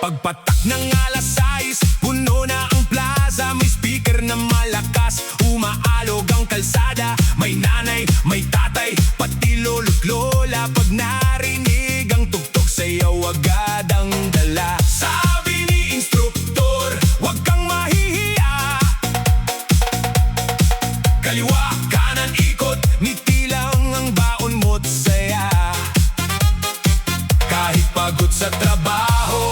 Pagpatak ng alas 6, puno na ang plaza. May speaker na malakas, umaalog ang kalsada. May nanay, may tatay, pati lolo't lola. Pag narinig ang tugtog, sayaw agad ang dala. Sabi ni instruktor, huwag kang mahihiya. Kaliwa, kanan, ikot, ngiti lang ang baon mo't saya. Kahit pagod sa trabaho,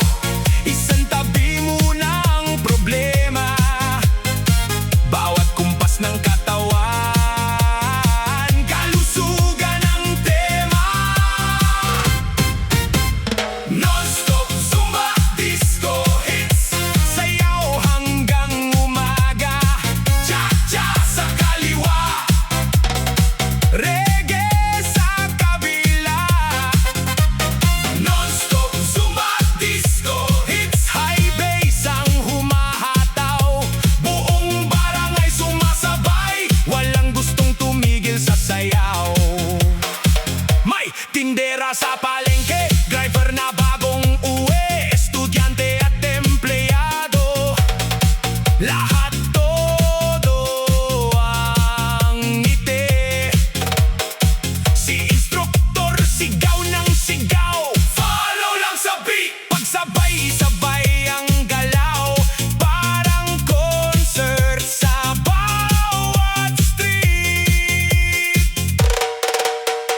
isang tabi muna ang problema. Bawat kumpas ng katawan, kalusugan ang tema. Non-stop Zumba Disco Hits, sayaw hanggang umaga. Chacha sa kaliwa, reggae sa kabila. Non-stop Zumba Disco Hits, high bass ang humahataw. Buong barangay sumasabay, walang gustong tumigil sa sayaw. May tindera sa palengke, driver na bagong uwi, estudyante at empleyado. Lahat todo ang ngiti. Si instruktor sigaw ng sigaw, follow lang sa beat. Pagsabay-sabay ang galaw, parang concert sa bawat street.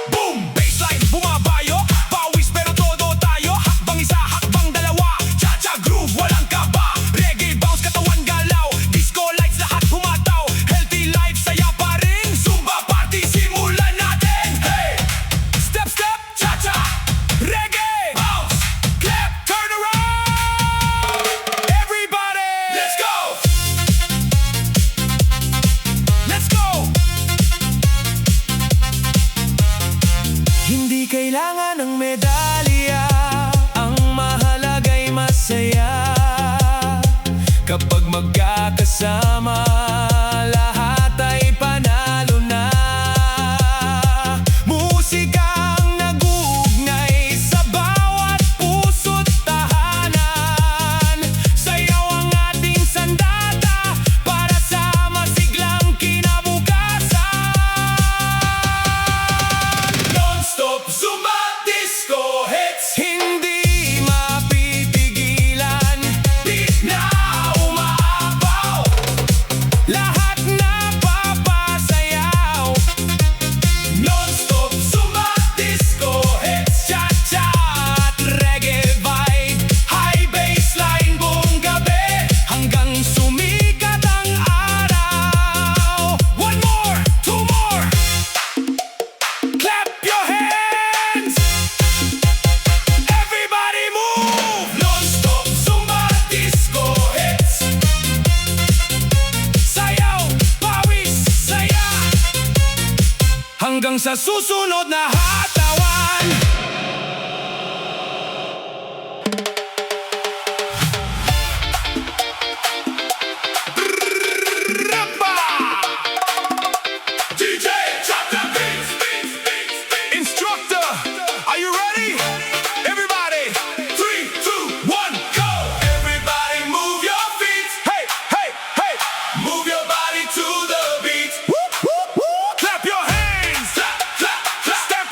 Boom! Bassline bumabayo, pawis pero todo tayo. Hakbang isa, hakbang dalawa, cha-cha groove, walang kaba. Reggae bounce, katawan galaw, disco lights, lahat humataw. Healthy life, saya pa rin, Zumba party, simulan natin. Hey! Step, step, cha-cha, reggae, bounce, clap, turn around. Everybody, let's go! Let's go! Hindi kailangan ng medalya, ang mahalaga'y masaya. Kapag magkakasama, lahat ay panalo na. Musikang nag-uugnay sa bawat puso't tahanan. Sayaw ang ating sandata para sa masiglang kinabukasan. Non-stop Zumba Disco Hits, hindi mapitigilan. Di na umaapaw, lahat napapasayaw. Non-stop Zumba Disco Hits, cha-cha at reggae vibe. High bassline buong gabi, hanggang sumikat ang araw. One more, two more, clap your hands. Everybody move. Non-stop Zumba Disco Hits, sayaw, pawis, saya, hanggang sa susunod na hatawan. Ramba! DJ, drop the beats, beats, beats, beats. Instructor, are you ready? Everybody, 3, 2, 1, go! Everybody move your feet. Hey, hey, hey! Move your body to the beat. Clap your hands. Clap, clap, clap. Stamp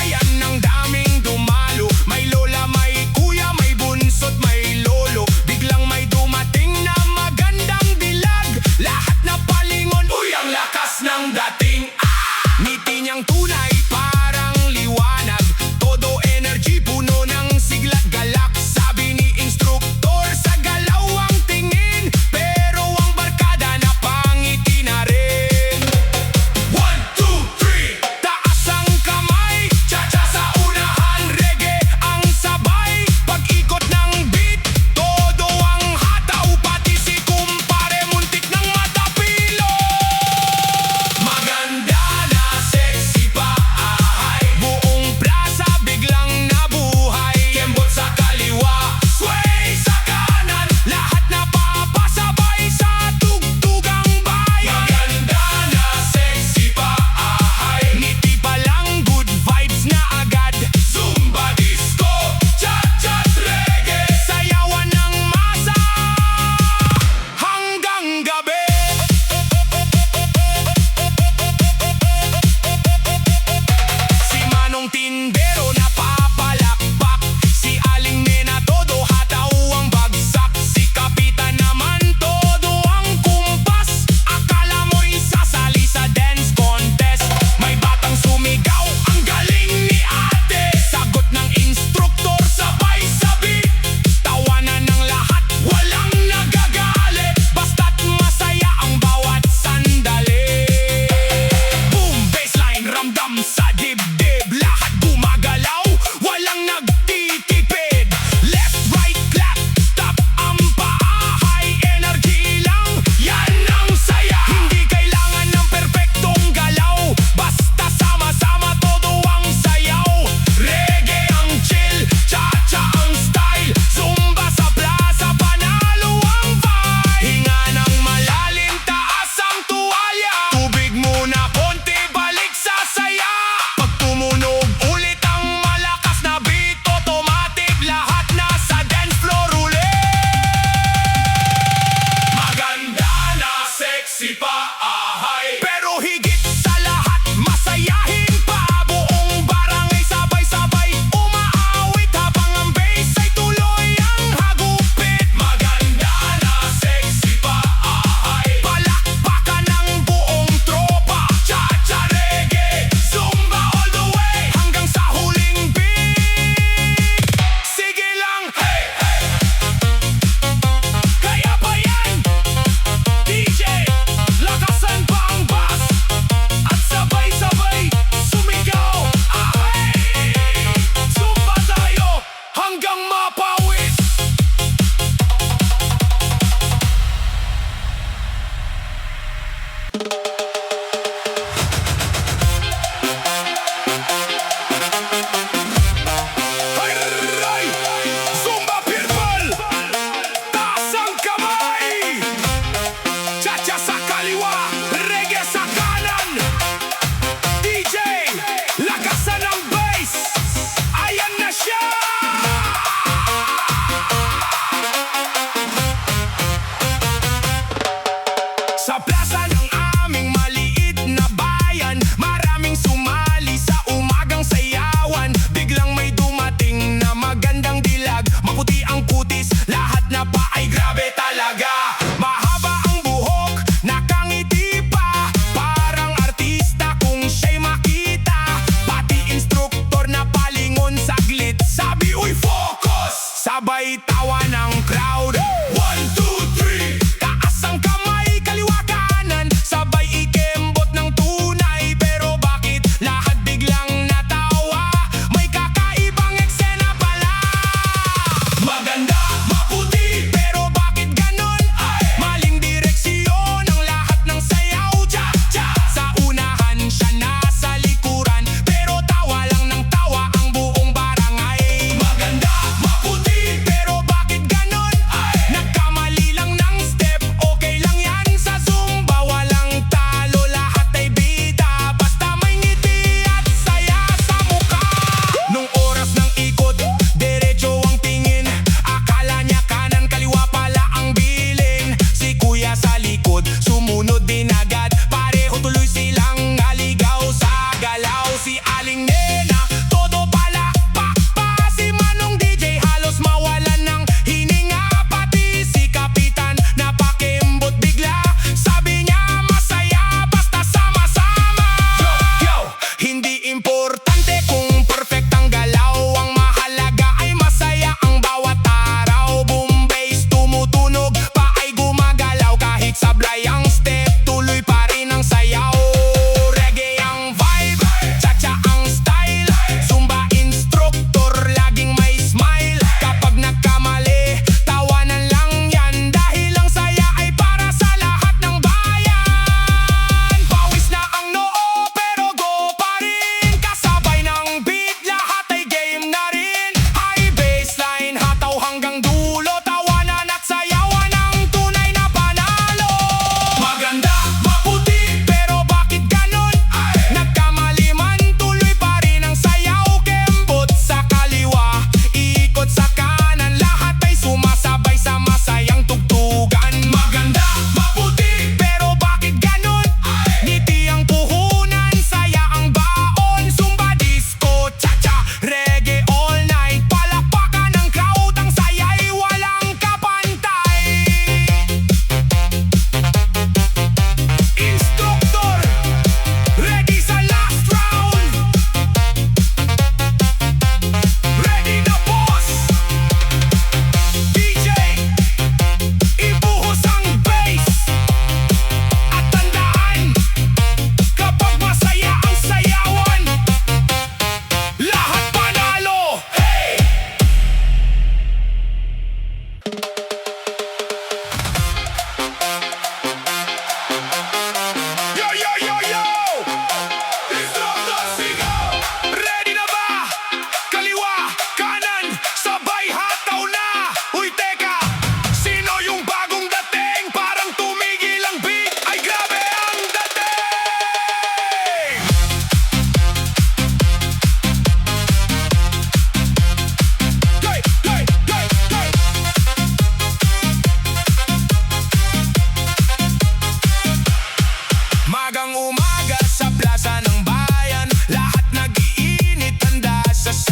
bayan ng daming dumalo. May lola, may kuya, may bunso't, may lolo. Biglang may dumating na magandang dilag. Lahat na palingon, uy, ang lakas ng dating. Ngiti niyang tunay, parang liwanag. Todo energy, puno ng siglat galak. Sabi ni instruktor, sa galaw ang tingin. Pero ang barkada napangiti na rin. 1, 2, 3, taas ang kamay, cha-cha sa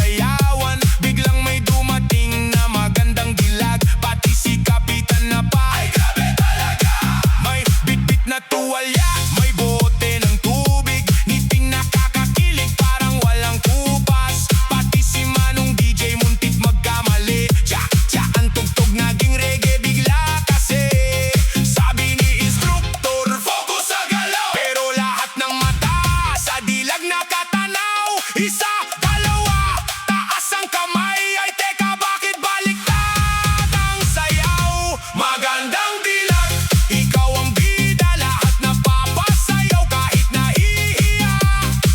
sayawan. Biglang may dumating na magandang dilag, pati si kapitan na pa. Ay grabe talaga! May bitbit na tuwalya, may bote ng tubig, ngiting nakakakilig parang walang kupas. Pati si Manong DJ muntik magkamali. Cha-cha ang tugtog naging reggae bigla kasi sabi ni instruktor, focus sa galaw. Pero lahat ng mata sa dilag nakatanaw. Isa, dalawa, taas ang kamay. Ay teka, bakit baliktad ang sayaw? Magandang dilag, ikaw ang bida, lahat napapasayaw kahit nahihiya.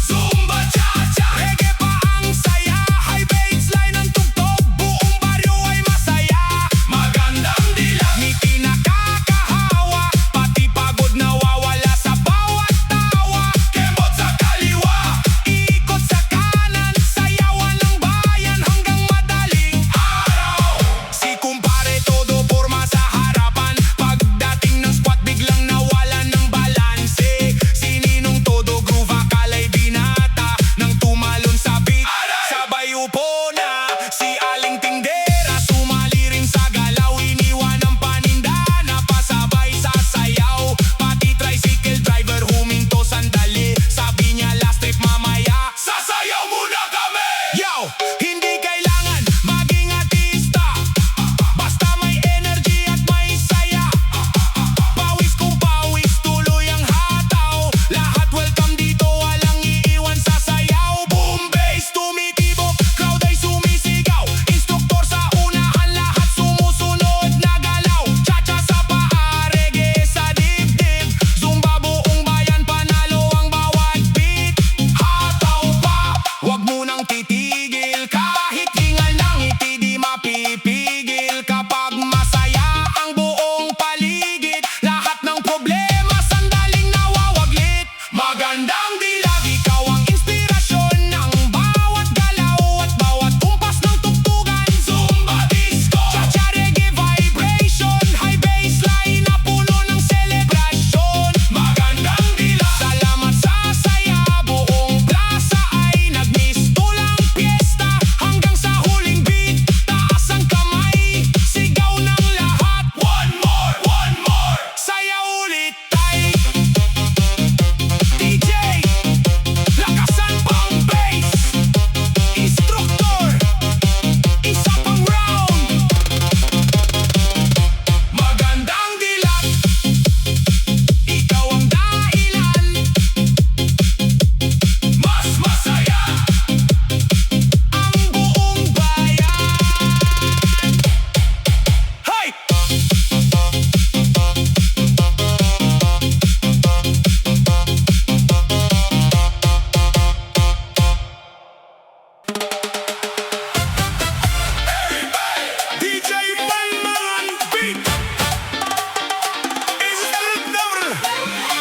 Zumba Chacha, reggae pa ang saya, high baseline ang tugtog, buong baryo ay masaya. Magandang dilag, ngiti nakakahawa, pati pagod nawawala sa bawat tawa. Kembot sa kaliwa, ikot sa kanan, sayawan ng bayan hanggang madaling araw. Si kumpare todo porma sa harapan, pagdating ng spot biglang nawalan ng balanse. Si Ninong todo groove, akala'y binata nang tumalon sa beat. Sabay upo na si Aling Tindera, sumali rin sa galaw, iniwan ang paninda na pasabay sa sayaw. Pati tricycle driver huminto sandali, sabi niya last trip mamaya, sasayaw muna kami. Yo, hindi kailangan maging artista, basta may energy at may saya. Pawis kung pawis, tuloy ang hataw, lahat welcome dito, walang iiwan sa sayaw. Boom bass tumitibok, crowd ay sumisigaw, instruktor sa unahan, lahat sumusunod na galaw. Chacha sa paa, reggae sa dibdib, zumba buong bayan, panalo ang bawat beat. Hataw pa, wag munang titigil, kahit hingal ng ngiti di mapipigil. Kapag masaya ang buong paligid, lahat ng problema sandaling nawawaglit. Magandang dilag, ikaw ang inspirasyon ng bawat galaw at bawat kumpas ng tugtugan. Zumba Disco Chacha, reggae vibration, high baseline na puno ng selebrasyon. Magandang dilag, salamat sa saya, buong plaza ay nagmistulang piyesta. Hanggang sa huling beat, taas ang kamay, sigaw ng lahat. One more, saya ulit tay. DJ, lakasan pang bass, instruktor, isa pang round. Magandang dilag, ikaw ang dahilan, mas masaya ang buong bayan. Hey! DJ Palmangan beat.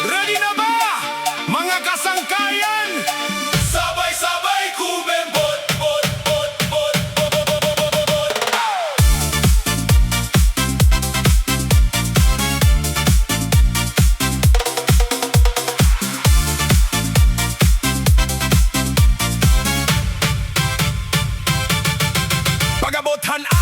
Ready na ba, mga kasangkayan? Sabay-sabay kumembot, bot, bot, bot, bot, bot, bot, bot, bot. Pagabot hanap